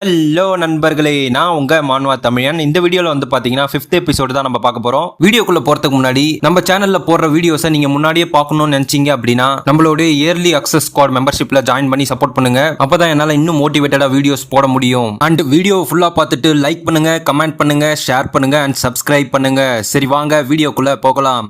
Hello நண்பர்களே, நான் உங்க மான்வா தமிழன். இந்த வீடியோல வந்து பாத்தீங்கன்னா 5th எபிசோடு தான் நம்ம பார்க்க போறோம். வீடியோக்குள்ள போறதுக்கு முன்னாடி நம்ம சேனல்ல போடுற வீடியோஸை நீங்க முன்னாடியே பார்க்கணும்னு நினைச்சீங்க அப்படின்னா நம்மளோட இயர்லி அக்சஸ் ஸ்குவாட் மெம்பர்ஷிப்ல ஜாயின் பண்ணி சப்போர்ட் பண்ணுங்க. அப்பதான் என்னால இன்னும் மோட்டிவேட்டடா வீடியோஸ் போட முடியும். அண்ட் வீடியோ ஃபுல்லா பார்த்துட்டு லைக் பண்ணுங்க, கமெண்ட் பண்ணுங்க, ஷேர் பண்ணுங்க அண்ட் சப்ஸ்கிரைப் பண்ணுங்க. சரி வாங்க வீடியோக்குள்ள போகலாம்.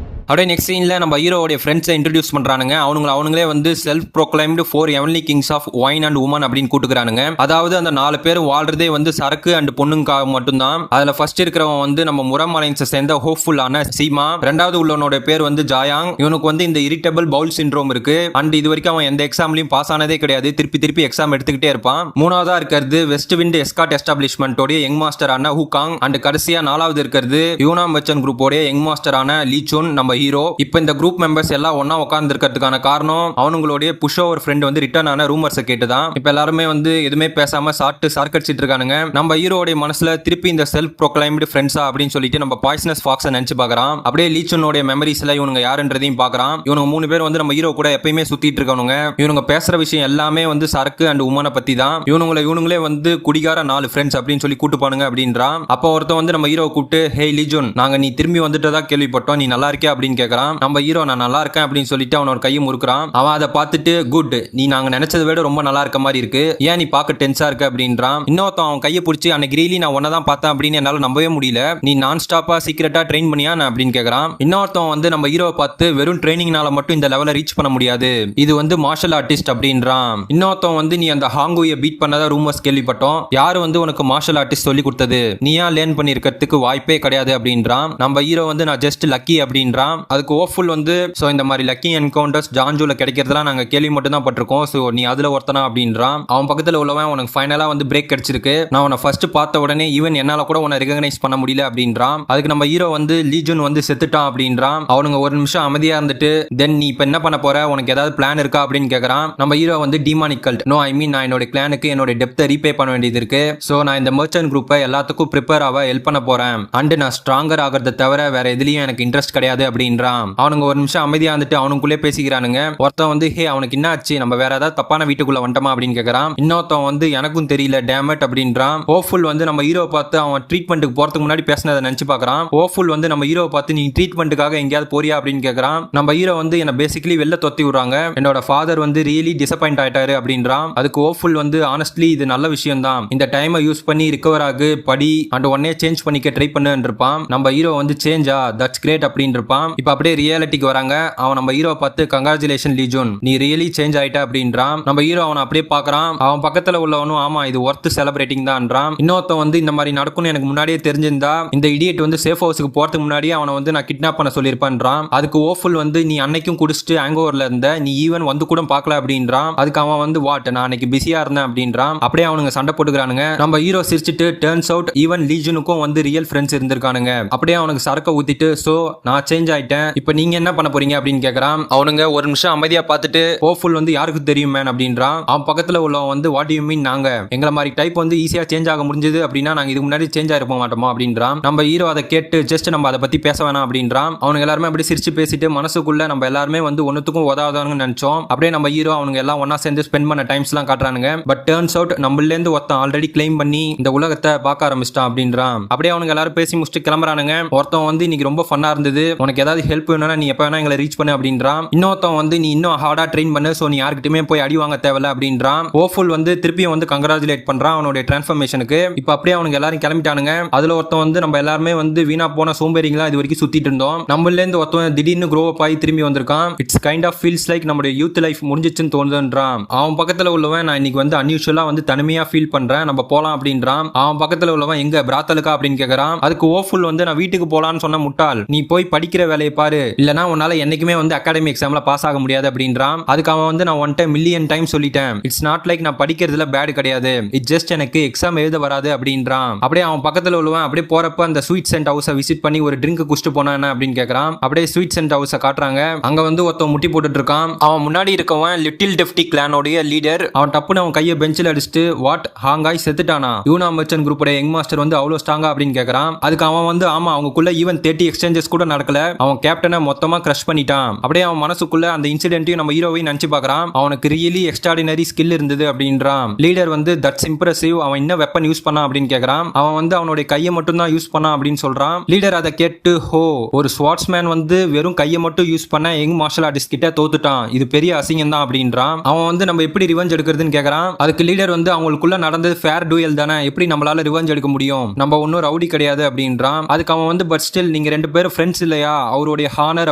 அப்படியே நெக்ஸ்ட் சீன்ல நம்ம ஹீரோடைய ஃப்ரெண்ட்ஸை இன்ட்ரடியூஸ் பண்றானுங்க. அவங்களே வந்து self proclaimed 4 heavenly kings of wine and women அப்படின்னு கூட்டுக்கிறானுங்க. அதாவது அந்த 4 பேர் வாழ்றதே வந்து சரக்கு அண்ட் பொண்ணுங்காக மட்டும்தான். அதுல ஃபர்ஸ்ட் இருக்கிறவன் வந்து நம்ம முரம் அலைன்ஸை சேர்ந்த ஹோப்ஃபுல்லான சீமா. ரெண்டாவது உள்ளவனோட பேர் வந்து ஜாயாங். இவனுக்கு வந்து இந்த இரிட்டபிள் பவுல் சிண்ட்ரோம் இருக்கு. அண்ட் இது வரைக்கும் அவன் எந்த எக்ஸாம்லயும் பாஸ் ஆனதே கிடையாது. திருப்பி எக்ஸாம் எடுத்துக்கிட்டே இருப்பான். மூணாவதா இருக்கிறது வெஸ்ட் விண்ட் எஸ்காட் எஸ்டாப்ளிஷ்மெண்டோட யங் மாஸ்டரான ஹூகாங். அண்ட் கடைசியா 4வது இருக்கிறது யூனாம் வெச்சன் குரூப்போட யங் மாஸ்டரான லீச்சோன் நம்ம ஹீரோ. இப்போ இந்த குரூப் மெம்பர்ஸ் எல்லாம் ஒண்ணா உட்கார்ந்து இருக்கிறதுக்கான காரணம் அவங்களுடைய புஷ் ஓவர் ஃப்ரெண்ட் வந்து ரிட்டர்ன் ஆன ரூமர்ஸை கேட்டுதான். இப்போ எல்லாருமே வந்து எதுவுமே பேசாம சார்க்கடிச்சிட்டு இருக்கானுங்க. நம்ம ஹீரோடைய மனசுல திருப்பி இந்த செல்ஃப் ப்ரோக்ளைம்டு ஃப்ரெண்ட்ஸா அப்படின்னு சொல்லிட்டு நம்ம பாய்சனஸ் ஃபாக்ஸை நினைச்சு பார்க்கறான். அப்படியே லீச்சனோட மெமரிஸ்ல இவனுங்க யாருன்றதையும் பார்க்கறான். இவனுங்க 3 பேர் வந்து நம்ம ஹீரோ கூட எப்பயுமே சுத்திட்டு இருக்கவனுங்க. இவனுங்க பேசுற விஷயம் எல்லாமே வந்து சரக்கு அண்ட் உமனை பத்தி தான். இவனுங்களே வந்து குடிகார 4 ஃப்ரெண்ட்ஸ் அப்படின்னு சொல்லி கூட்டுப்பானுங்க அப்படின்றான். அப்போ ஒருத்தன் வந்து நம்ம ஹீரோ கூப்பிட்டு, ஹே லீஜன், நாங்க நீ திரும்பி வந்துட்டதா கேள்விப்பட்டோம், நீ நல்லா இருக்கியா அப்படின்னு கேட்கறான். நம்ம ஹீரோ நான் நல்லா இருக்கேன் அப்படின்னு சொல்லிட்டு அவனோட கையை முறுக்குறான். அவன் அதை பார்த்துட்டு, குட், நீ நாங்க நினைச்சதை விட ரொம்ப நல்லா இருக்க மாதிரி இருக்கு, ஏன் நீ பார்க்க டென்ஸா இருக்க அப்படின்றான். இன்னொருத்தன் அவன் கையை பிடிச்சி, அன்னைக்கு ரீலி நான் ஒன்னதான் பார்த்தேன் அப்படின்னு என்னால நம்பவே முடியல, நீ நான் ஸ்டாப்பா சீக்கிரட்டா ட்ரெயின் பண்ணியா அப்படின்னு கேட்கறான். இன்னொருத்தன் வந்து நம்ம ஹீரோவை பார்த்து, வெறும் ட்ரைனிங்னால மட்டும் இந்த லெவலை ரீச் பண்ண முடியாது, இது வந்து மார்ஷல் ஆர்டிஸ்ட் அப்படின்றான். இன்னொருத்தன் வந்து, நீ அந்த ஹாங்குயை பீட் பண்ணதா ரூமர்ஸ் கேள்விப்பட்டோம், யாரு வந்து உனக்கு மார்ஷல் ஆர்டிஸ்ட் சொல்லி கொடுத்தது, நீயா லேர்ன் பண்ணி இருக்கிறதுக்கு வாய்ப்பே கிடையாது அப்படின்றான். நம்ம ஹீரோ வந்து, நான் ஜஸ்ட் லக்கி அப்படின்றான். அதுக்கு ஓஃபுல் வந்து, சோ இந்த மாதிரி லக்கி என்கவுண்டர்ஸ் ஜான்ஜூல கிடைக்கிறதுலாம் நாங்க கேள்வி மட்டும் தான் பட்டிருக்கோம், சோ நீ அதுல ஒருத்தனா அப்படின்றான். அவன் பக்கத்துல உள்ளவன், உனக்கு ஃபைனலா வந்து பிரேக் கிடைச்சிருக்கு, நான் உன்னை ஃபர்ஸ்ட் பார்த்த உடனே ஈவன் என்னால கூட உன்னை ரெகக்னைஸ் பண்ண முடியல அப்படின்றான். அதுக்கு நம்ம ஹீரோ வந்து, லீஜன் வந்து செத்துட்டான் அப்படின்றான். அவனுங்க ஒரு நிமிஷம் அமைதியா இருந்துட்டு, தென் நீ இப்ப என்ன பண்ண போற, உனக்கு ஏதாவது பிளான் இருக்கா அப்படின்னு கேட்கறான். நம்ம ஹீரோ வந்து, டிமானிக் கல்ட், நோ ஐ மீன் நான் என்னோட கிளானுக்கு என்னோட டெப்த்தை ரீபே பண்ண வேண்டியது இருக்கு, சோ நான் இந்த மர்ச்சன்ட் குரூப்பை எல்லாத்துக்கும் ப்ரிப்பேர் ஆக ஹெல்ப் பண்ண போறேன், அண்ட் நான் ஸ்ட்ராங்கர் ஆகிறத தவிர வேற எதுலயும் எனக்கு இன்ட்ரெஸ்ட் கிடையாது அப்படின்றான். அவனுங்க ஒரு நிமிஷம் அமைதியா வந்துட்டு அவனுக்குள்ளே பேசிக்கிறானுங்க. ஒருத்தன் வந்து, ஹே அவனுக்கு என்ன ஆச்சு, நம்ம வேற ஏதாவது தப்பான வீட்டுக்குள்ள வந்துட்டோமா அப்படின்னு கேட்கறான். இன்னொருத்தன் வந்து, எனக்கும் தெரியல டேமட் அப்படின்றான். ஹோப்ஃபுல் வந்து நம்ம ஹீரோ பார்த்து அவன் ட்ரீட்மெண்ட்டுக்கு போறதுக்கு முன்னாடி பேசினதை நினைச்சு பார்க்கறான். ஹோப்ஃபுல் வந்து நம்ம ஹீரோ பார்த்து, நீ ட்ரீட்மெண்ட்டுக்காக எங்கேயாவது போறியா அப்படின்னு கேட்கறான். நம்ம ஹீரோ வந்து, என்ன பேசிக்கலி வெளில தொத்தி விடுறாங்க, என்னோட ஃபாதர் வந்து ரியலி டிசப்பாயிண்ட் ஆயிட்டாரு அப்படின்றான். அதுக்கு ஹோப்ஃபுல் வந்து, ஆனஸ்ட்லி இது நல்ல விஷயம் தான், இந்த டைமை யூஸ் பண்ணி ரிகவர் ஆகு, படி அண்ட் உடனே சேஞ்ச் பண்ணிக்க ட்ரை பண்ணுன்னு இருப்பான். நம்ம ஹீரோ வந்து, சேஞ்சா, தட்ஸ் கிரேட் அப்படின்னு இருப்பான். இப்போ அப்படியே ரியாலிட்டிக்கு வராங்க. அவன் நம்ம ஹீரோ பார்த்து, கங்க்ராச்சுலேஷன் லீஜன், நீ ரியலி சேஞ்ச் ஆயிட்ட அப்படின்றான். நம்ம ஹீரோ அவனை அப்படியே பார்க்கறான். அவன் பக்கத்துல உள்ளவனும், ஆமா இது ஒர்த் செலிப்ரேட்டிங் தான்ன்றான். இன்னொருத்தன் வந்து, இந்த மாதிரி நடக்கும்னு எனக்கு முன்னாடியே தெரிஞ்சிருந்தா இந்த இடியட் வந்து சேஃப் ஹவுஸுக்கு போறதுக்கு முன்னாடியே அவனை வந்து நான் கிட்னாப் பண்ண சொல்லியிருப்பான்றான். அதுக்கு ஓஃபுல் வந்து, நீ அன்னைக்கும் குடிச்சிட்டு ஹேங்கோவர்ல இருந்த, நீ ஈவன் வந்து கூட பார்க்கல அப்படின்றான். அதுக்கு அவன் வந்து, வாட், நான் அன்னைக்கு பிஸியா இருந்தேன் அப்படின்றான். அப்படியே அவனுங்க சண்டை போட்டுக்கிறானுங்க. நம்ம ஹீரோ சிரிச்சிட்டு, டர்ன்ஸ் அவுட் ஈவன் லீஜனுக்கும் வந்து ரியல் ஃப்ரெண்ட்ஸ் இருந்திருக்கானுங்க. அப்படியே அவனுக்கு சரக்க ஊத்திட்டு, சோ நான் சேஞ்ச் ஆயிட்டேன், இப்போ நீங்க என்ன பண்ண போறீங்க அப்படின்னு கேட்கறான். அவனுங்க ஒரு நிமிஷம் அமைதியா பார்த்துட்டு, ஹோப்ஃபுல் வந்து, யாருக்கு தெரியும் மேன் அப்படின்றான். அவன் பக்கத்துல உள்ளவன் வந்து, வாட் யூ மீன், நாங்க எங்களை மாதிரி டைப் வந்து ஈஸியா சேஞ்ச் ஆக முடிஞ்சது அப்படின்னா நாங்க இதுக்கு முன்னாடி சேஞ்ச் ஆயிருக்க மாட்டோமா அப்படின்றான். நம்ம ஹீரோ அதை கேட்டு, ஜஸ்ட் நம்ம அதை பத்தி பேச வேணாம் அப்படின்றான். அவனுங்க எல்லாருமே அப்படி சிரிச்சு பேசிட்டு மனசுக்குள்ள, நம்ம எல்லாருமே வந்து ஒன்னுத்துக்கும் உதவாதவங்க நினைச்சோம். அப்படியே நம்ம ஹீரோ அவனுங்க எல்லாம் ஒன்னா சேர்ந்து ஸ்பெண்ட் பண்ண டைம்ஸ் எல்லாம் காட்டுறானுங்க. பட் டர்ன்ஸ் அவுட் நம்மள இருந்து ஒருத்தன் ஆல்ரெடி கிளைம் பண்ணி இந்த உலகத்தை பார்க்க ஆரம்பிச்சிட்டான் அப்படின்றான். அப்படியே அவனுங்க எல்லாரும் பேசி முடிச்சுட்டு கிளம்புறானுங்க. ஒருத்தன் வந்து, இன்னைக்கு ரொம்ப ஃபன்னா இருந்தது, உனக்கு ஏதாவது ஹெல்ப் வேணும்னா நீ எப்ப வேணா எங்களை ரீச் பண்ணு அப்படின்றான். இன்னொருத்தன் வந்து, நீ இன்னும் ஹார்டா ட்ரெயின் பண்ணு, சோ நீ யார்கிட்டயுமே போய் அடி வாங்க தேவையில்ல அப்படின்றான். ஹோப்ஃபுல் வந்து திருப்பியும் வந்து கங்க்ராச்சுலேட் பண்றான் அவனுடைய டிரான்ஸ்ஃபர்மேஷனுக்கு. இப்போ அப்படியே அவனுங்க எல்லாரும் கிளம்பிட்டானுங்க. அதுல ஒருத்தன் வந்து, நம்ம எல்லாருமே வந்து வீணா போன சோம்பேறிங்களா இது வரைக்கும் சுத்திட்டு இருந்தோம், நம்மள இருந்து ஒருத்தன் திடீர்னு க்ரோ அப் ஆகி திரும்பி வந்திருக்கான், it's kind of feels like நம்மளுடைய யூத் லைஃப் முடிஞ்சிச்சுன்னு தோணுதுன்றான். அவன் பக்கத்துல உள்ளவன், நான் இன்னைக்கு வந்து அன்யூஷுவலா வந்து தனிமையா ஃபீல் பண்றேன், நம்ம போலாம் அப்படின்றான். அவன் பக்கத்துல உள்ளவன், எங்க பிராத்தலுக்கா அப்படின்னு கேட்கறான். அதுக்கு ஹோப்ஃபுல் வந்து, நான் வீட்டுக்கு போலான்னு சொன்ன முட்டாள், நீ போய் படிக்கிற வேலையை பாரு, இல்லனா உன்னால என்னைக்குமே வந்து அகாடமி எக்ஸாம்ல பாஸ் ஆக முடியாது அப்படின்றான். அதுக்கு அவன் வந்து, நான் ஒன் டைம் மில்லியன் டைம் சொல்லிட்டேன், இட்ஸ் நாட் லைக் நான் படிக்கிறதுல பேட் கிடையாது, இட் ஜஸ்ட் எனக்கு எக்ஸாம் எழுத வராது அப்படின்றான். அப்படியே அவன் பக்கத்துல உள்ளவன் அப்படியே போறப்ப அந்த ஸ்வீட் சென்ட் ஹவுஸை விசிட் பண்ணி ஒரு ட்ரிங்க் குடிச்சிட்டு போனானே அப்படின்னு கேட்கறான். அப்படியே ஸ்வீட் சென்ட் ஹவுஸை காட்டுறாங்க. அங்க வந்து ஒருத்தன் முட்டி போட்டுட்டு இருக்கான். அவன் முன்னாடி இருக்கவன் லிட்டில் டெஃப்டி கிளானோடைய லீடர். அவன் டப்புன்னு அவன் கையை பெஞ்சில் அடிச்சுட்டு, வாட், ஹாங்காய் செத்துட்டானா, யூனா மர்ச்சன்ட் குரூப்போட யங் மாஸ்டர் வந்து அவ்வளவு ஸ்ட்ராங்கா அப்படின்னு கேட்கறான். அதுக்கு அவன் வந்து, ஆமா அவங்களுக்குள்ள ஈவன் 30 எக்ஸ்சேஞ்சஸ் கூட நடக்கல, அவன் அவன் கேப்டனை மொத்தமா கிரஷ் பண்ணிட்டான். அப்படியே அவன் மனசுக்குள்ள அந்த இன்சிடென்ட்டையும் நம்ம ஹீரோவை நினைச்சு பார்க்கறான். அவனுக்கு ரியலி எக்ஸ்ட்ராடினரி ஸ்கில் இருந்தது அப்படின்றான். லீடர் வந்து தட்ஸ் இம்ப்ரெசிவ், அவன் என்ன வெப்பன் யூஸ் பண்ணான் அப்படின்னு கேக்குறான். அவன் வந்து அவனுடைய கையை மட்டும் தான் யூஸ் பண்ணான் அப்படின்னு சொல்றான். லீடர் அதை கேட்டு ஹோ, ஒரு ஸ்வாட்ஸ்மேன் வந்து வெறும் கையை மட்டும் யூஸ் பண்ண யங் மார்ஷல் ஆர்டிஸ்ட் கிட்ட தோத்துட்டான், இது பெரிய அசிங்கம் தான் அப்படின்றான். அவன் வந்து நம்ம எப்படி ரிவெஞ்ச் எடுக்கிறதுன்னு கேக்குறான். அதுக்கு லீடர் வந்து அவங்களுக்குள்ள நடந்தது ஃபேர் டூயல் தானே, எப்படி நம்மளால ரிவெஞ்ச் எடுக்க முடியும், நம்ம ஒன்னும் ரவுடி கிடையாது அப்படின்றான். அதுக்கு அவன் வந்து பட் ஸ்டில் நீங்க ரெண்டு பேரும் ஃப்ரெண்ட்ஸ் இல்லையா, அவருடைய ஹானர்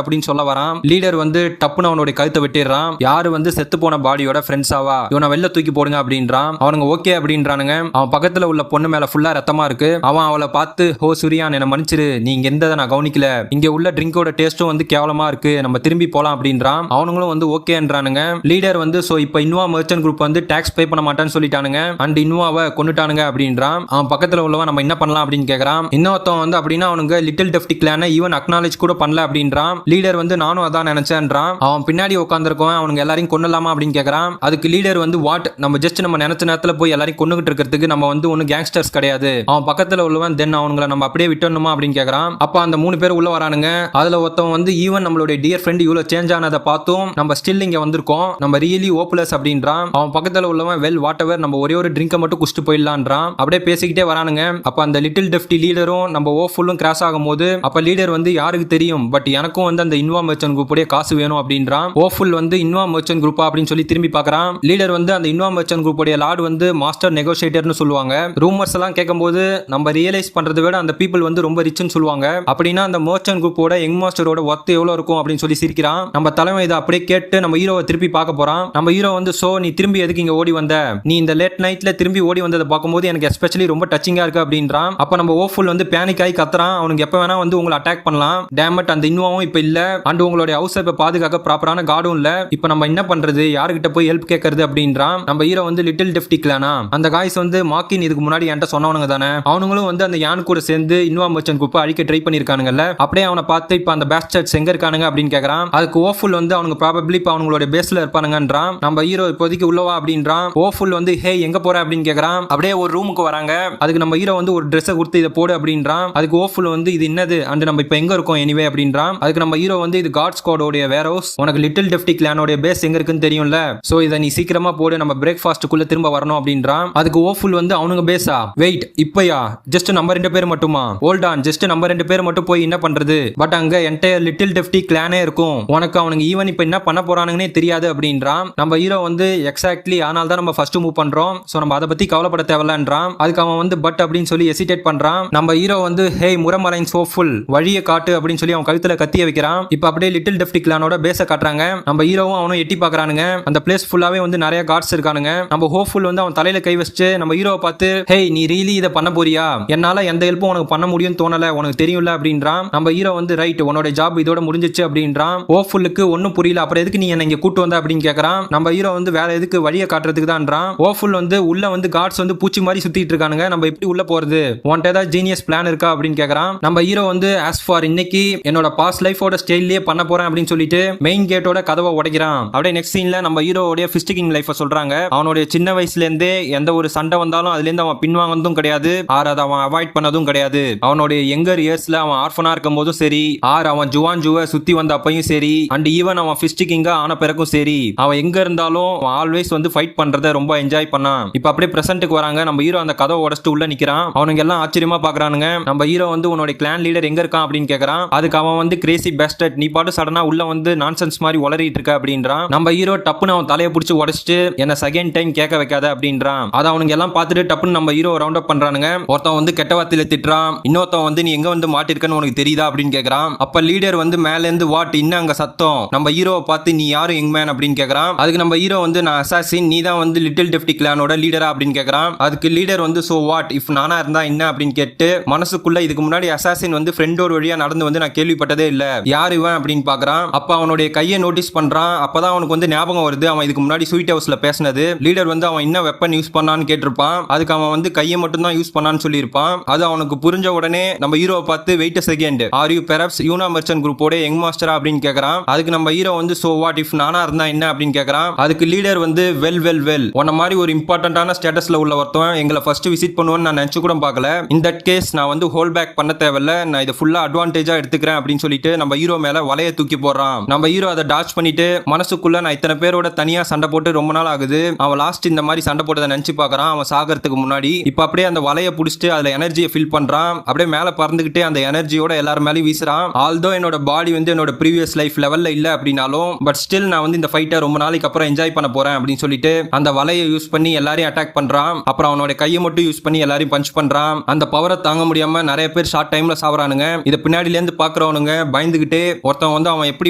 அப்படின்னு சொல்ல வரான். லீடர் வந்து டப்புன்னு அவனுடைய கழுத்தை வெட்டிடுறான். யாரு வந்து செத்து போன பாடியோட ஃப்ரெண்ட்ஸாவா, இவனை வெளில தூக்கி போடுங்க அப்படின்றான். அவனுங்க ஓகே அப்படின்றானுங்க. அவன் பக்கத்துல உள்ள பொண்ணு மேல ஃபுல்லா ரத்தமா இருக்கு. அவன் அவளை பார்த்து ஹோ சூரியான் என்ன மன்னிச்சிரு, நீங்க எந்த நான் கவனிக்கல, இங்க உள்ள ட்ரிங்கோட டேஸ்டும் வந்து கேவலமா இருக்கு, நம்ம திரும்பி போலாம் அப்படின்றான். அவனுங்களும் வந்து ஓகேன்றானுங்க. லீடர் வந்து சோ இப்போ இன்வா மர்ச்சன்ட் குரூப் வந்து டாக்ஸ் பே பண்ண மாட்டான்னு சொல்லிட்டானுங்க அண்ட் இன்வாவை கொண்டுட்டானுங்க அப்படின்றான். அவன் பக்கத்துல உள்ளவன் நம்ம என்ன பண்ணலாம் அப்படின்னு கேக்குறான். இன்னொருத்தவன் வந்து அப்படின்னா அவனுங்க லிட்டில் டெஃப்டி கிளானை ஈவன் அக்னாலேஜ் கூட பண்ணல அப்படின்றான். லீடர் வந்து நானும் அதான் நினைச்சேன்றான். அவன் பின்னாடி உட்காந்துருக்கவன் அவனுங்க எல்லாரையும் கொண்டுலாமா அப்படின்னு கேக்குறான். அதுக்கு லீடர் வந்து வாட், நம்ம ஜஸ்ட் நம்ம நினைச்ச நேரத்துல போய் எல்லாரையும் கொண்டுகிட்டு இருக்கிறதுக்கு நம்ம வந்து ஒன்னும் கேங்ஸ்டர்ஸ் கிடையாது. அவன் பக்கத்துல உள்ளவன் தென் அவங்களை நம்ம அப்படியே விட்டணுமா அப்படின்னு கேக்குறான். அப்ப அந்த 3 பேர் உள்ள வரானுங்க. அதுல ஒருத்தவன் வந்து ஈவன் நம்மளுடைய டியர் ஃப்ரெண்ட் இவ்வளவு சேஞ்ச் ஆனதை பார்த்தும் நம்ம ஸ்டில் இங்க வந்திருக்கோம், நம்ம ரியலி ஓப்லெஸ் அப்படின்றான். அவன் பக்கத்துல உள்ளவன் வெல் வாட் எவர், நம்ம ஒரே ஒரு ட்ரிங்கை மட்டும் குடிச்சிட்டு போயிடலான்றான். அப்படியே பேசிக்கிட்டே வரானுங்க. அப்ப அந்த லிட்டில் டெஃப்டி லீடரும் நம்ம ஓஃபுல்லும் கிராஸ் ஆகும் போது அப்ப லீடர் வந்து யாருக்கு தெரியும், பட் எனக்கும் வந்து அந்த இன்வா மர்ச்சன்ட் குரூப் காசு வேணும் அப்படின்றான். ஓஃபுல் வந்து இன்வா மர்ச்சன்ட் குரூப்பா அப்படின்னு சொல்லி திரும்பி பார்க்கறான். லீடர் வந்து அந்த இன்வா மர்ச்சன்ட் குரூப் லார்ட் வந்து மாஸ்டர் நெகோசியேட்டர்னு சொல்லுவாங்க. ரூமர்ஸ் எல்லாம் கேட்கும்போது நம்ம ரியலைஸ் பண்றதை விட அந்த பீப்புள் வந்து ரொம்ப ரிச்னு சொல்லுவாங்க. அப்படின்னா அந்த மர்ச்சன்ட் குரூப்போட யங் மாஸ்டரோட ஒர்த் எவ்வளவு இருக்கும் அப்படின்னு சொல்லி சிரிக்கிறான். நம்ம தலைமை இதை அப்படியே கேட்டு நம்ம ஹீரோவை திருப்பி பார்க்க போறான். நம்ம ஹீரோ வந்து சோ நீ திரும்பி எதுக்கு இங்க ஓடி வந்த, நீ இந்த லேட் நைட்ல திரும்பி ஓடி வந்ததை பார்க்கும்போது எனக்கு எஸ்பெஷலி ரொம்ப டச்சிங்கா இருக்கு அப்படின்றான். அப்ப நம்ம ஓஃபுல் வந்து பேனிக் ஆகி கத்துறான். அவனுக்கு எப்ப வேணா வந்து உங்களை அட்டாக் பண்ணலாம், டேமட் அந்த இன்வாவும் இப்ப இல்ல அண்ட் உங்களுடைய ஹவுஸ் இப்ப பாதுகாக்க ப்ராப்பரான கார்டும் இல்ல, இப்ப நம்ம என்ன பண்றது, யாருகிட்ட போய் ஹெல்ப் கேட்கறது அப்படின்றான். நம்ம ஹீரோ வந்து லிட்டில் டெஃப்டி கிளானா, அந்த காய்ஸ் வந்து மாக்கின் இதுக்கு முன்னாடி என்கிட்ட சொன்னவனுங்க தானே, அவனுங்களும் வந்து அந்த யான் கூட சேர்ந்து இன்வா மர்ச்சன்ட் குரூப் அழிக்க ட்ரை பண்ணிருக்கானுங்கல்ல, அப்படியே அவனை பார்த்து இப்ப அந்த பேஸ்டர்ட்ஸ் எங்க இருக்கானுங்க அப்படின்னு கேக்குறான். அதுக்கு ஓஃபுல் வந்து அவனுக்கு ப்ராபபிலி இப்ப அவங்களோட பேஸ்ல இருப்பானுங்கன்றான். நம்ம ஹீரோ இப்போதைக்கு உள்ளவா அப்படின்றான். ஓஃபுல் வந்து ஹே எங்க போற அப்படின்னு கேக்குறான். அப்படியே ஒரு ரூமுக்கு வராங்க. அதுக்கு நம்ம ஹீரோ வந்து ஒரு ட்ரெஸ் கொடுத்து இதை போடு அப்படின்றான். அதுக்கு ஓஃபுல் வந்து இது என்னது அண்ட் நம்ம இப்ப எங்க இருக்கோம் எனிவே அப்படின்றான். அதுக்கு நம்ம ஹீரோ வந்து இது காட் ஸ்குவாடோட வேர் ஹவுஸ், உனக்கு லிட்டில் டெஃப்டி கிளானோட பேஸ் எங்க இருக்குன்னு தெரியும்ல, சோ இதை நீ சீக்கிரமா போடு, நம்ம பிரேக்ஃபாஸ்ட்டுக்குள்ள திரும்ப வரணும் அப்படின்றான். அதுக்கு ஓஃபுல் வந்து அவனுங்க பேசா, வெயிட் இப்பயா ஜஸ்ட் நம்ம 2 பேர் மட்டுமா, ஹோல்ட் ஆன் ஜஸ்ட் நம்ம 2 பேர் மட்டும் போய் என்ன பண்றது, பட் அங்க என்டையர் லிட்டில் டெஃப்டி கிளானே இருக்கும், உனக்கு அவனுங்க ஈவன் இப்ப என்ன பண்ண போறானுங்கன்னே தெரியாது அப்படின்றான். நம்ம ஹீரோ வந்து எக்ஸாக்ட்லி அதனால தான் நம்ம ஃபர்ஸ்ட் மூவ் பண்றோம், சோ நம்ம அதை பத்தி கவலைப்பட தேவையில்லன்றான். அதுக்கு அவன் வந்து பட் அப்படின்னு சொல்லி ஹெசிடேட் பண்றான். நம்ம ஹீரோ வந்து ஹே முரமரைன் சோஃபுல் வழியை காட்டு அப்படின்னு சொல்லி அவன் கழுத்துல கத்திய வைக்கிறான். இப்ப அப்படியே லிட்டில் டெஃப்டி கிளானோட பேஸ காட்டுறாங்க. நம்ம ஹீரோவும் அவனும் எட்டி பாக்குறானுங்க. அந்த பிளேஸ் ஃபுல்லாவே வந்து நிறைய கார்ட்ஸ் இருக்கானுங்க. நம்ம ஹோப்ஃபுல் வந்து அவன் தலையில கை வச்சு நம்ம ஹீரோவை பார்த்து ஹே நீ ரியலி இதை பண்ண போறியா, என்னால எந்த ஹெல்ப்பும் உனக்கு பண்ண முடியும்னு தோணல, உனக்கு தெரியும்ல அப்படின்றான். நம்ம ஹீரோ வந்து ரைட் உன்னோட ஜாப் இதோட முடிஞ்சிச்சு அப்படின்றான். ஹோப்ஃபுல்லுக்கு ஒன்னும் புரியல, அப்புறம் எதுக்கு நீ என்ன இங்க கூட்டு வந்த அப்படின்னு கேக்குறான். நம்ம ஹீரோ வந்து வேற எதுக்கு வழியை காட்டுறதுக்கு தான்றான். ஹோப்ஃபுல் வந்து உள்ள வந்து கார்ட்ஸ் வந்து பூச்சி மாதிரி சுத்திட்டு இருக்கானுங்க, நம்ம எப்படி உள்ள போறது, உன்கிட்ட ஏதாவது ஜீனியஸ் பிளான் இருக்கா அப்படின்னு கேக்குறான். நம்ம ஹீரோ வந்து ஆஸ் ஃபார் இன்னைக்கு என்னோட பாஸ்ட் லைஃபோட ஸ்டைல்லயே பண்ண போறேன் அப்படின்னு சொல்லிட்டு மெயின் கேட்டோட கதவை உடைக்கிறான். அப்படியே நெக்ஸ்ட் சீன்ல நம்ம ஹீரோவோட ஃபிஸ்டிகிங் லைஃப சொல்றாங்க. அவனுடைய சின்ன வயசுல இருந்தே எந்த ஒரு சண்டை வந்தாலும் அதுல இருந்து அவன் பின்வாங்கதும் கிடையாது, ஆர் அதை அவன் அவாய்ட் பண்ணதும் கிடையாது. அவனுடைய யங்கர் இயர்ஸ்ல அவன் ஆர்ஃபனா இருக்கும் போதும் சரி, ஆர் அவன் ஜுவான் ஜுவ சுத்தி வந்த அப்பையும் சரி, அண்ட் ஈவன் அவன் ஃபிஸ்டிகிங்கா ஆன பிறக்கும் சரி, அவன் எங்க இருந்தாலும் அவன் ஆல்வேஸ் வந்து ஃபைட் பண்றதை ரொம்ப என்ஜாய் பண்ணான். இப்ப அப்படியே பிரசன்ட்டுக்கு வராங்க. நம்ம ஹீரோ அந்த கதவை உடைச்சிட்டு உள்ள நிக்கிறான். அவனுங்க எல்லாம் ஆச்சரியமா பாக்குறானுங்க. நம்ம ஹீரோ வந்து உன்னோட கிளான் லீடர் எங்க இருக்கான் அப்படின்னு கேக்குறான். அதுக்கு அவன் வந்து கிரேசி பேஸ்டர்ட், நீ பாட்டு சடனா உள்ள வந்து நான்சென்ஸ் மாதிரி உளறிட்டு இருக்க அப்படின்றான். நம்ம ஹீரோ டப்புன்னு அவன் தலையை பிடிச்சி உடைச்சிட்டு என்ன செகண்ட் டைம் கேட்க வைக்காத அப்படின்றான். அதை அவனுங்க எல்லாம் பார்த்துட்டு டப்புன்னு நம்ம ஹீரோ ரவுண்ட் அப் பண்றானுங்க. ஒருத்தன் வந்து கெட்ட வார்த்தையில திட்டுறான். இன்னொருத்தன் வந்து நீ எங்க வந்து மாட்டிருக்கன்னு உனக்கு தெரியுதா அப்படின்னு கேக்குறான். அப்ப லீடர் வந்து மேல இருந்து வாட் இன்னும் அங்க சத்தம், நம்ம ஹீரோவை பார்த்து நீ யாரு யங் மேன் அப்படின்னு கேக்குறான். அதுக்கு நம்ம ஹீரோ வந்து நான் அசாசின், நீ தான் வந்து லிட்டில் டெஃப்டி கிளானோட லீடரா அப்படின்னு கேக்குறான். அதுக்கு லீடர் வந்து சோ வாட் இஃப் நானா இருந்தா என்ன அப்படின்னு கேட்டு மனசுக்குள்ள இதுக்கு முன்னாடி அசாசின் வந்து ஃப்ரெண்ட் ஒரு வழியா நடந்து வந்து நான் கேள்விப்பட்டதே இல்ல, யார் இவன் அப்படின்னு பாக்குறான். அப்ப அவனுடைய கையை நோட்டீஸ் பண்றான். அப்பதான் அவனுக்கு வந்து ஞாபகம் வருது அவன் இதுக்கு முன்னாடி ஸ்வீட் ஹவுஸ்ல பேசினது. லீடர் வந்து அவன் என்ன வெப்பன் யூஸ் பண்ணான்னு கேட்டிருப்பான். அதுக்கு அவன் வந்து கையை மட்டும் தான் யூஸ் பண்ணான்னு சொல்லியிருப்பான். அது அவனுக்கு புரிஞ்ச உடனே நம்ம ஹீரோவை பார்த்து wait second, are you perhaps Yuna merchant குரூப்போட யங் மாஸ்டரா அப்படின்னு கேக்குறான். அதுக்கு நம்ம ஹீரோ வந்து சோ வாட் இஃப் நானா இருந்தா என்ன அப்படின்னு கேக்குறான். அதுக்கு லீடர் வந்து வெல் வெல் வெல் உன்ன மாதிரி ஒரு இம்பார்ட்டன்டான ஸ்டேட்டஸ்ல உள்ள ஒருத்தன் எங்களை ஃபர்ஸ்ட் விசிட் பண்ணுவேன்னு நான் நினைச்சு கூட பார்க்கல. இன் தட் கேஸ் நான் வந்து ஹோல் பேக் பண்ண தேவையில்ல, நான் இதை ஃபுல்லா அட்வான்டேஜா எடுத்துக்கிறேன் அப்படின்னு சொல்லிட்டு நம்ம ஹீரோ மேல வலைய தூக்கி போடுறான். நம்ம ஹீரோ அதை டாச் பண்ணிட்டு மனசுக்குள்ள நான் இத்தனை பேரோட தனியா சண்டை போட்டு ரொம்ப நாள் ஆகுது, அவன் லாஸ்ட் இந்த மாதிரி சண்டை போட்டதை நினைச்சு பாக்குறான் அவன் சாகிறதுக்கு முன்னாடி. இப்ப அப்படியே அந்த வலைய புடிச்சிட்டு அதுல எனர்ஜியை ஃபில் பண்றான். அப்படியே மேல பறந்துகிட்டே அந்த எனர்ஜியோட எல்லாரும் மேலேயும் வீசுறான். ஆல்தோ என்னோட பாடி வந்து என்னோட ப்ரீவியஸ் லைஃப் லெவல்ல இல்ல அப்படின்னாலும் பட் ஸ்டில் நான் வந்து இந்த ஃபைட்டை ரொம்ப நாளைக்கு அப்புறம் என்ஜாய் பண்ண போறேன் அப்படின்னு சொல்லிட்டு அந்த வலையை யூஸ் பண்ணி எல்லாரையும் அட்டாக் பண்றான். அப்புறம் அவனோட கையை மட்டும் யூஸ் பண்ணி எல்லாரையும் பஞ்ச் பண்றான். அந்த பவரை தாங்க முடியாம நிறைய பேர் ஷார்ட் டைம்ல சாவறானுங்க. இத பின்னாடில இருந்து பாக்குறவனுங்க பயந்துகிட்டே ஒருத்தன் வந்து அவன் எப்படி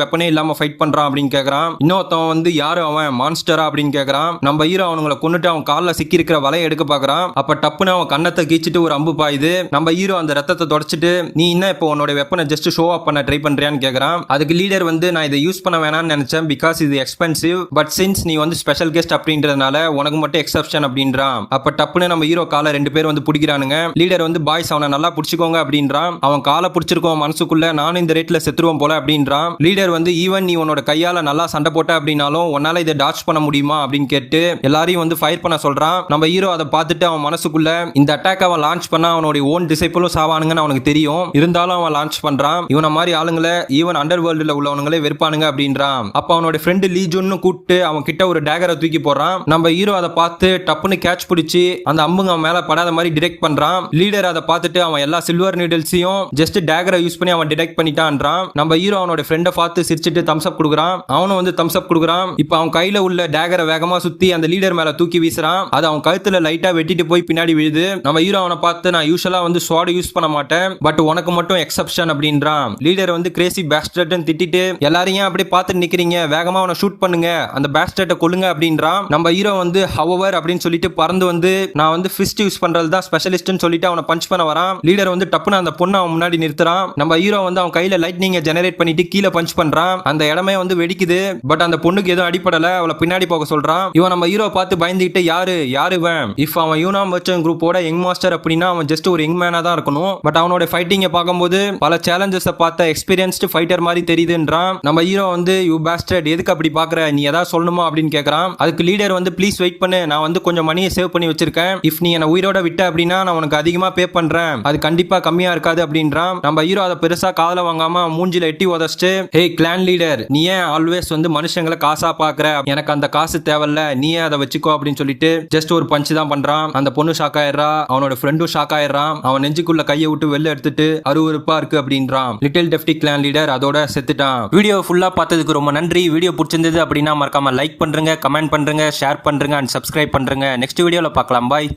வெப்பனே இல்லாம ஃபைட் பண்றான் அப்படின்னு கேக்குறான். இன்னொருத்தன் வந்து யாரு அவன் மான்ஸ்டரா அப்படின்னு கேக்குறான். நம்ம ஹீரோ அவனுங்களை கொன்னுட்டு அவன் கால்ல சிக்கி இருக்கிற வலையை எடுக்க பாக்குறான். அப்ப டப்புன்னு அவன் கண்ணத்தை கீச்சிட்டு ஒரு அம்பு பாயுது. நம்ம ஹீரோ அந்த ரத்தத்தை தொடச்சிட்டு நீ என்ன இப்போ உன்னோட வெப்பனை ஜஸ்ட் ஷோ அப் பண்ண ட்ரை பண்றியான்னு கேக்குறான். அதுக்கு லீடர் வந்து நான் இதை யூஸ் பண்ண வேணாம்னு நினைச்சேன் பிகாஸ் இது எக்ஸ்பென்சிவ், பட் சின்ஸ் நீ வந்து ஸ்பெஷல் கெஸ்ட் அப்படின்றதுனால உனக்கு மட்டும் எக்ஸப்ஷன் அப்படின்றான். அப்ப டப்புன்னு நம்ம ஹீரோ காலை ரெண்டு பேர் வந்து பிடிக்கிறானுங்க. லீடர் வந்து பாய்ஸ் அவனை நல்லா பிடிச்சிக்கோங்க அப்படின்றான். அவன் காலை பிடிச்சிருக்கோம் மனசுக்குள்ள நானும் இந்த ரேட்ல செத்துருவோம் போல அப்படின்றான். லீடர் வந்து ஈவன் நீ உன்னோட கையால நல்லா சண்டை போட்ட அப்படின்னாலும் உன்னால இதை டாச் பண்ண முடியுமா அப்படின்னு கேட்டு எல்லாரையும் வந்து ஃபயர் பண்ண சொல்றான். நம்ம ஹீரோ அதை பார்த்துட்டு அவன் மனசுக்குள்ள இந்த அட்டாக் அவன் லான்ச் பண்ணா அவனுடைய ஓன் டிசைபிளும் சாவானுங்கன்னு அவனுக்கு தெரியும், இருந்தாலும் அவன் லான்ச் பண்றான். இவன மாதிரி ஆளுங்களை ஈவன் அண்டர் வேர்ல்டுல உள்ளவங்களே வெறுப்பானுங்க அப்படின்றான். அப்ப அவனோட ஃப்ரெண்டு லீஜுன்னு கூப்பிட்டு அவன் கிட்ட ஒரு டேகரை தூக்கி போடுறான். நம்ம ஹீரோ அதை பார்த்து டப்புன்னு கேட்ச் பிடிச்சி அந்த அம்புங்க அவன் மேல படாத மாதிரி டிடெக்ட் பண்றான். லீடர் அதை பார்த்துட்டு அவன் எல்லா சில்வர் நீடல்ஸையும் ஜஸ்ட் டேகரை யூஸ் பண்ணி அவன் டிடெக்ட் பண்ணிட்டான்றான். நம்ம ஹீரோ அவனோட ஃப்ரெண்டை பார்த்து சிரிச்சிட்டு தம்ஸ் அப் கொடுக்குறான். அவனும் வந்து தம்ஸ் அப் கொடுக்குறான். இப்போ அவன் கையில உள்ள டேகரை வேகமா சுத்தி அந்த லீடர் மேல தூக்கி வீசுறான். அது அவன் கழுத்துல லைட்டா வெட்டிட்டு போய் பின்னாடி விழுது. நம்ம ஹீரோ அவனை பார்த்து நான் யூசுவலா வந்து ஸ்வாட் யூஸ் பண்ண மாட்டேன் பட் உனக்கு மட்டும் எக்ஸப்ஷன் அப்படின்றான். லீடர் வந்து கிரேசி பேஸ்டர்ட்னு திட்டிட்டு எல்லாரையும் அப்படியே பார்த்து நிக்கிறீங்க, வேகமா அவனை ஷூட் பண்ணுங்க, அந்த பேஸ்டர்ட்டை கொல்லுங்க அப்படின்றான். நம்ம ஹீரோ வந்து ஹவவர் அப்படின்னு சொல்லிட்டு பறந்து வந்து நான் வந்து ஃபிஸ்ட் யூஸ் பண்றது தான் ஸ்பெஷலிஸ்ட்னு சொல்லிட்டு அவனை பஞ்ச் பண்ண வரான். லீடர் வந்து டப்புன்னு அந்த பொண்ணை அவன் முன்னாடி நிறுத்துறான். நம்ம ஹீரோ வந்து அவன் கையில லைட்னிங் ஜெனரேட் பண்ணிட்டு கீழே பஞ்ச் பண்றான். அந்த இடமே வந்து வெடிக்குது பட் அந்த பொண்ணுக்கு எதுவும் அடிப்படல. அவளை பின்னாடி போக சொல்றான். இவன் நம்ம ஹீரோ பார்த்து பயந்துகிட்டு யாரு இவன், இஃப் அவன் யூனாம் வெர்ச்சன் குரூப்போட யங் மாஸ்டர் அப்படின்னா அவன் ஜஸ்ட் ஒரு யங் மேனா தான் இருக்கணும், பட் அவனோட ஃபைட்டிங்கை பார்க்கும்போது பல சேலஞ்சஸ் பார்த்த எக்ஸ்பீரியன்ஸ்டு ஃபைட்டர் மாதிரி தெரியுதுன்றான். நம்ம ஹீரோ வந்து யூ பேஸ்டர்ட் எதுக்கு அப்படி பாக்குற, நீ ஏதாவது சொல்லணுமா அப்படின்னு கேட்கறான். அதுக்கு லீடர் வந்து ப்ளீஸ் வெயிட் பண்ணு, நான் வந்து கொஞ்சம் மணியை சேவ் பண்ணி வச்சிருக்கேன், இஃப் நீ என்ன உயிரோட விட்ட அப்படின்னா நான் உனக்கு அதிகமா பே பண்றேன், அது கண்டிப்பா கம்மியா இருக்காது அப்படின்றான். நம்ம ஹீரோ அதை பெருசா காதல வாங்காம மூஞ்சில எட்டி உதச்சிட்டு ஹே கிளான் லீடர் நீ ஏன் ஆல்வேஸ் வந்து மனுஷங்களை காசா பாக்குற, எனக்கு அந்த காசு தேவையில்ல, நீயே அதை வச்சுக்கோ அப்படின்னு சொல்லிட்டு ஜஸ்ட் ஒரு பஞ்ச் தான் பண்றான். அந்த பொண்ணு ஷாக் ஆயிடுறா, அவனோட ஃப்ரெண்டும் ஷாக் ஆயிடுறான். அவன் நெஞ்சுக்குள்ள கையை விட்டு வெளில எடுத்துட்டு அருவருப்பா இருக்கு அப்படின்றான். லிட்டில் டெஃப்டி கிளான் லீடர் அதோட செத்துட்டான். வீடியோ ஃபுல்லா பார்த்ததுக்கு ரொம்ப நன்றி. வீடியோ பிடிச்சிருந்தது அப்படின்னா மறக்காம லைக் பண்றீங்க, கமெண்ட் பண்றீங்க, ஷேர் பண்றீங்க அண்ட் சப்ஸ்கிரைப் பண்றீங்க. நெக்ஸ்ட் வீடியோல பார்க்கலாம். பாய்.